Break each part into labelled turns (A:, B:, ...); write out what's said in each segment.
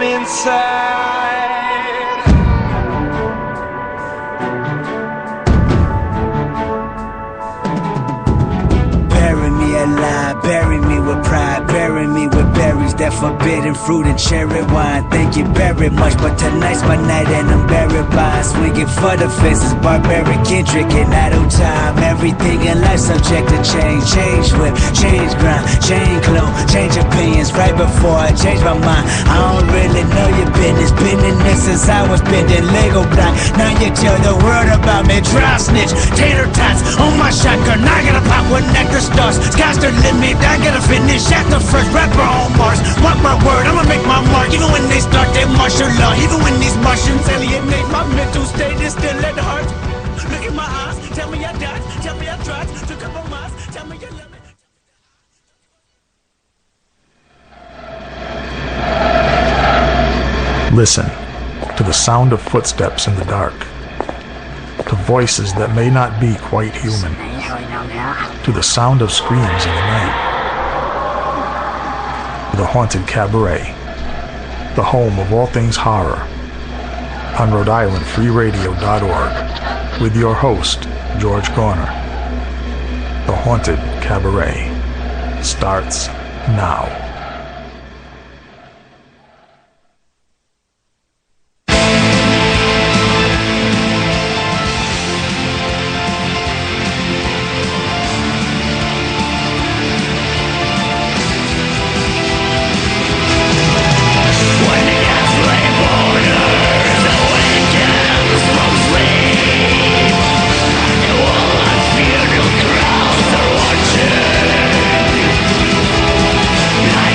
A: inside.
B: Bury me alive, bury me with pride, bury me with berries, that forbidden fruit and cherry wine. Thank you very much, but tonight's my night and I'm buried by swinging for the fences, barbaric Kendrick and idle time. Everything in life subject to change, change whip, change ground, change clothes, change opinions. Right before I change my mind, I don't really know your business. Been in this since I was bending Lego block. Now you tell the world about me, dry snitch, tater tots on my shotgun. I gotta pop with nectar stars, sky's the limit. I gotta finish at the first rapper on Mars. Mark my word, I'ma make my mark. Even when they start their martial law, even when these Martians alienate my mental state, is still at heart. Look in my eyes, tell me I died, tell me I tried to compromise, tell me you love me.
C: Listen to the sound of footsteps in the dark, to voices that may not be quite human, to the sound of screams in the night, to the haunted cabaret, the home of all things horror, on Rhode-IslandFreeRadio.org, with your host, George Garner. The Haunted Cabaret starts now.
D: Now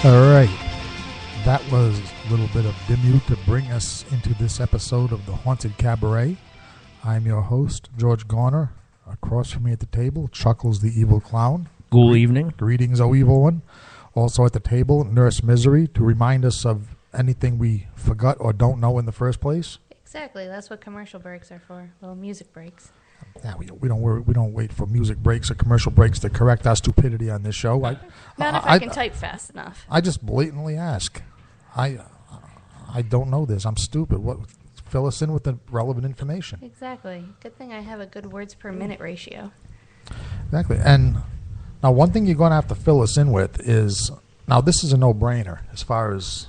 C: All right. That was a little bit of Dimmu to bring us into this episode of The Haunted Cabaret. I'm your host, George Garner. Across from me at the table, Chuckles the Evil Clown.
A: Good evening.
C: Greetings, O Evil One. Also at the table, Nurse Misery, to remind us of anything we forgot or don't know in the first place.
D: Exactly. That's what commercial breaks are for. Little music breaks.
C: Yeah, we don't wait for music breaks or commercial breaks to correct our stupidity on this show.
D: Not if I can type fast enough.
C: I just blatantly ask. I don't know this. I'm stupid. What? Fill us in with the relevant information.
D: Exactly. Good thing I have a good words per minute ratio.
C: Exactly. And now one thing you're going to have to fill us in with is, now this is a no-brainer as far as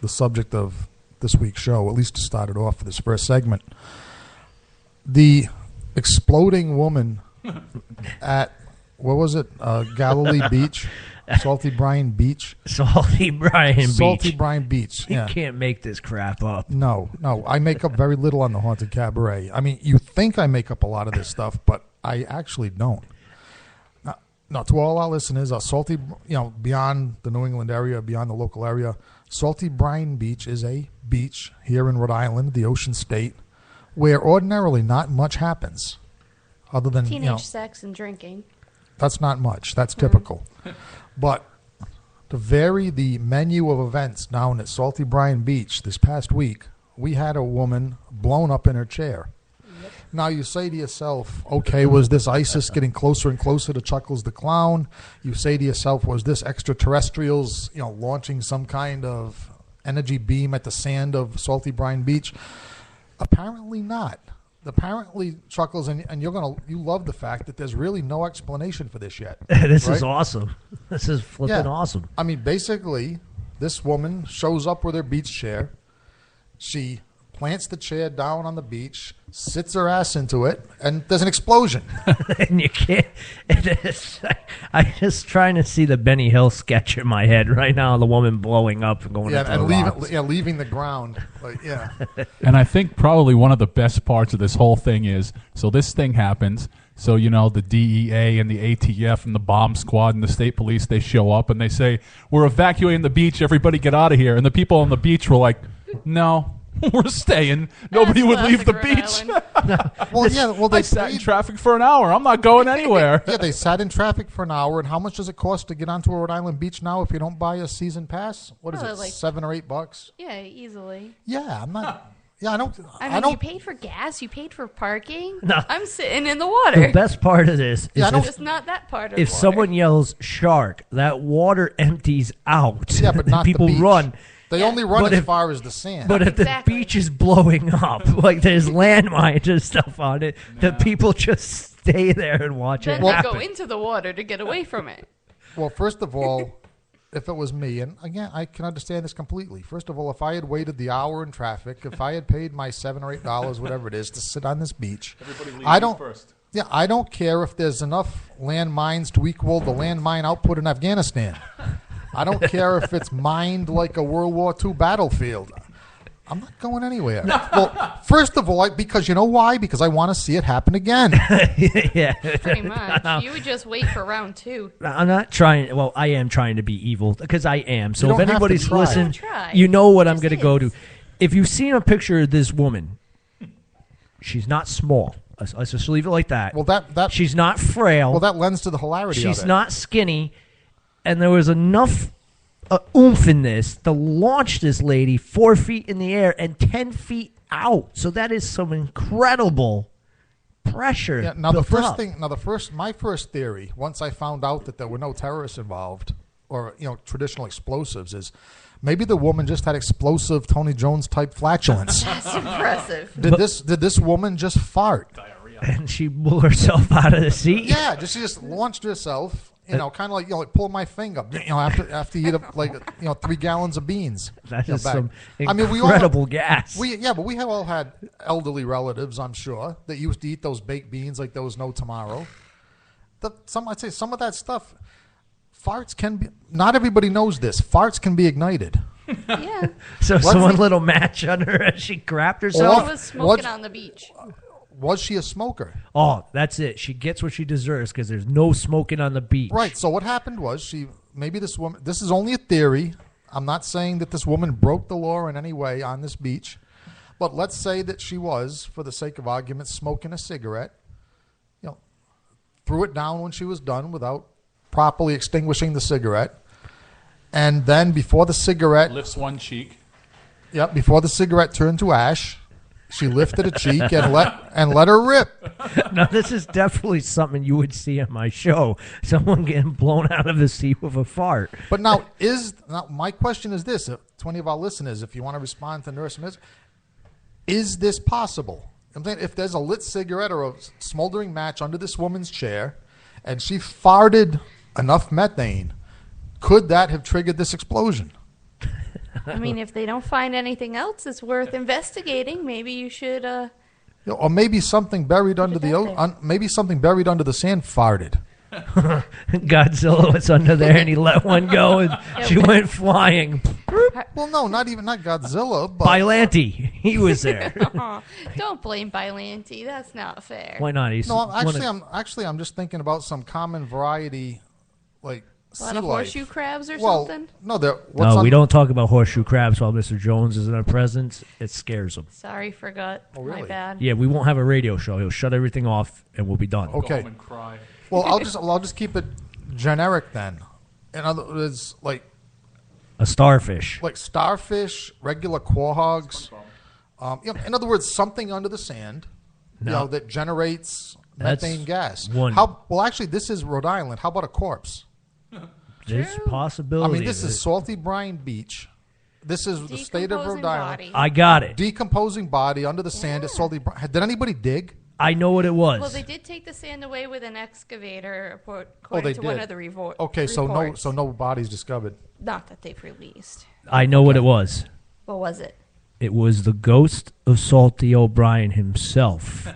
C: the subject of this week's show, at least to start it off for this first segment. The exploding woman at, what was it, Galilee Beach? Salty Brine Beach.
A: Salty Brine
C: Beach.
A: You
C: Yeah.
A: can't make this crap up.
C: No. I make up very little on the Haunted Cabaret. I mean, you think I make up a lot of this stuff, but I actually don't. Now, to all our listeners, Salty, beyond the New England area, beyond the local area, Salty Brine Beach is a beach here in Rhode Island, the Ocean State, where ordinarily not much happens, other than
D: Teenage sex and drinking.
C: That's not much. That's typical. But to vary the menu of events down at Salty Brine Beach this past week, we had a woman blown up in her chair. Yep. Now you say to yourself, okay, was this ISIS getting closer and closer to Chuckles the Clown? You say to yourself, was this extraterrestrials, launching some kind of energy beam at the sand of Salty Brine Beach? Apparently not. Apparently, Chuckles, and you love the fact that there's really no explanation for this yet.
A: This
C: right?
A: is awesome. This is flipping awesome.
C: I mean, basically, this woman shows up with her beach chair. She plants the chair down on the beach, sits her ass into it, and there's an explosion.
A: And you can't. I'm just trying to see the Benny Hill sketch in my head right now. The woman blowing up and going into the rocks.
C: Leaving the ground.
E: And I think probably one of the best parts of this whole thing is, so this thing happens. So, the DEA and the ATF and the bomb squad and the state police, they show up and they say, we're evacuating the beach. Everybody get out of here. And the people on the beach were like, no. We're staying. Nobody would leave the beach. They sat in traffic for an hour. I'm not going anywhere.
C: Yeah, they sat in traffic for an hour. And how much does it cost to get onto a Rhode Island beach now if you don't buy a season pass? What is it, like $7 or $8?
D: Yeah, easily.
C: Yeah, I'm not. Yeah, I don't.
D: You paid for gas. You paid for parking.
A: No.
D: I'm sitting in the water.
A: The best part of this is
D: it's not that part of
A: if
D: water.
A: someone yells shark, that water empties out.
C: Yeah, but not
A: people
C: the beach.
A: run.
C: They only run as far as the sand.
A: But if the beach is blowing up, like there's landmines and stuff on it, the people just stay there and watch it happen.
D: Then they go into the water to get away from it.
C: Well, first of all, if it was me, and again, I can understand this completely. First of all, if I had waited the hour in traffic, if I had paid my $7 or $8, whatever it is, to sit on this beach,
E: first.
C: Yeah, I don't care if there's enough landmines to equal the landmine output in Afghanistan. I don't care if it's mined like a World War II battlefield. I'm not going anywhere. Well, first of all, because you know why? Because I want to see it happen again.
A: Yeah.
D: Pretty much. No. You would just wait for round 2.
A: I'm not trying. Well, I am trying to be evil because I am. So
C: you
A: if
C: don't
A: anybody's
C: have to try.
A: listening,
D: Try.
A: you know what I'm
D: Just
A: going to go to. If you've seen a picture of this woman, she's not small. Let's just leave it like that.
C: Well, that
A: she's not frail.
C: Well, that lends to the hilarity of it.
A: She's not skinny. And there was enough oomph in this to launch this lady 4 feet in the air and 10 feet out. So that is some incredible pressure.
C: Yeah, now my first theory, once I found out that there were no terrorists involved or traditional explosives, is maybe the woman just had explosive Tony Jones type flatulence.
D: That's impressive.
C: Did this woman just fart?
A: And she blew herself out of the seat.
C: Yeah, she just launched herself. Kind of like pull my finger. After you eat 3 gallons of beans.
A: That is
C: back.
A: some incredible gas.
C: We have all had elderly relatives, I'm sure, that used to eat those baked beans like there was no tomorrow. I'd say some of that stuff. Farts can be. Not everybody knows this. Farts can be ignited.
D: Yeah.
A: So someone lit a match on her as she crapped herself.
D: She was smoking on the beach.
C: Was she a smoker?
A: Oh, that's it. She gets what she deserves because there's no smoking on the beach.
C: Right. So what happened was she maybe this woman. This is only a theory. I'm not saying that this woman broke the law in any way on this beach, but let's say that she was, for the sake of argument, smoking a cigarette. Threw it down when she was done without properly extinguishing the cigarette, and then before the cigarette
E: Lifts one cheek.
C: before the cigarette turned to ash, she lifted a cheek and let her rip.
A: Now, this is definitely something you would see on my show. Someone getting blown out of the seat with a fart.
C: But now my question is this: to any of our listeners, if you want to respond to Nurse Miss, is this possible? I'm saying if there's a lit cigarette or a smoldering match under this woman's chair, and she farted enough methane, could that have triggered this explosion?
D: I mean, if they don't find anything else that's worth investigating, maybe you should.
C: Or maybe something buried under
D: it out there.
C: maybe something buried under the sand farted.
A: Godzilla was under there and he let one go and she went flying.
C: Well, no, not Godzilla, but
A: Bailanti, he was there.
D: Don't blame Bailanti. That's not fair.
A: Why not? He's
C: no.
A: one
C: I'm just thinking about some common variety, like
D: A lot
C: sea
D: of
C: life.
D: horseshoe crabs or
C: Well,
D: something?
C: no, there.
A: No, we don't talk about horseshoe crabs while Mr. Jones is in our presence. It scares him.
D: Sorry, forgot.
C: Oh, really?
D: My bad.
A: Yeah, we won't have a radio show. He'll shut everything off and we'll be done.
E: Go
C: Okay.
E: home and cry.
C: Well, I'll just keep it generic then. In other words, like
A: A starfish.
C: starfish, regular quahogs. In other words, something under the sand,
A: No.
C: that generates
A: That's
C: methane gas.
A: one.
C: Well, actually, this is Rhode Island. How about a corpse?
A: There's a possibility.
C: I mean, this
A: of
C: is
A: it.
C: Salty Brine Beach. This is the state of
D: Decomposing
C: Rhode Island.
D: body.
A: I got it.
C: Decomposing body under the sand at Salty Brine. Did anybody dig?
A: I know what it was.
D: Well, they did take the sand away with an excavator,
C: Oh,
D: according
C: they
D: to one
C: did.
D: of the reports.
C: Okay, so no bodies discovered.
D: Not that they've released.
A: I know what it was.
D: What was it?
A: It was the ghost of Salty O'Brien himself.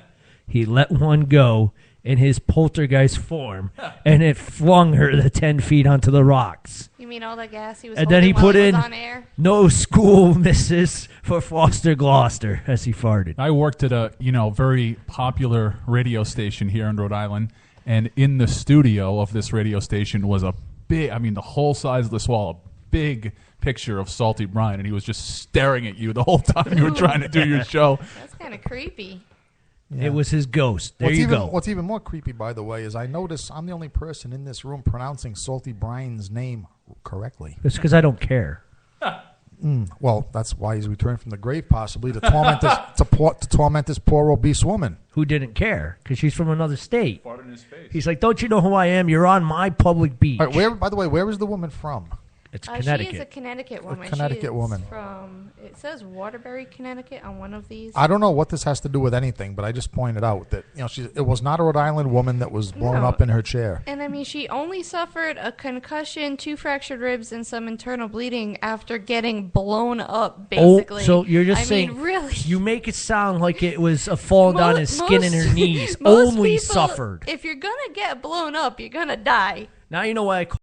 A: He let one go in his poltergeist form, and it flung her the 10 feet onto the rocks.
D: You mean all that gas he was
A: And then he
D: holding
A: put
D: while
A: in
D: was on air?
A: no school misses for Foster Gloucester as he farted.
E: I worked at a very popular radio station here in Rhode Island, and in the studio of this radio station was a big, the whole size of this wall, a big picture of Salty Brine, and he was just staring at you the whole time you were trying to do your show.
D: That's kind of creepy.
A: It was his ghost. There you go.
C: What's even more creepy, by the way, is I notice I'm the only person in this room pronouncing Salty Brine's name correctly.
A: It's because I don't care.
C: Well, that's why he's returned from the grave, possibly to torment this to torment this poor obese woman.
A: Who didn't care? Because she's from another state.
E: Fart in his face.
A: He's like, don't you know who I am? You're on my public beach.
C: All right, by the way, where is the woman from?
A: It's
D: She is a
A: Connecticut.
D: Connecticut woman.
C: Connecticut
D: she is
C: woman.
D: From, it says Waterbury, Connecticut on one of these.
C: I don't know what this has to do with anything, but I just pointed out that it was not a Rhode Island woman that was blown
D: No.
C: up in her chair.
D: And I mean, she only suffered a concussion, 2 fractured ribs, and some internal bleeding after getting blown up, basically.
A: Oh, so you're just
D: I
A: saying
D: mean, really?
A: you make it sound like it was a falling down his skin in her knees.
D: most
A: Only
D: people,
A: suffered.
D: If you're gonna get blown up, you're gonna die.
A: Now you know why I call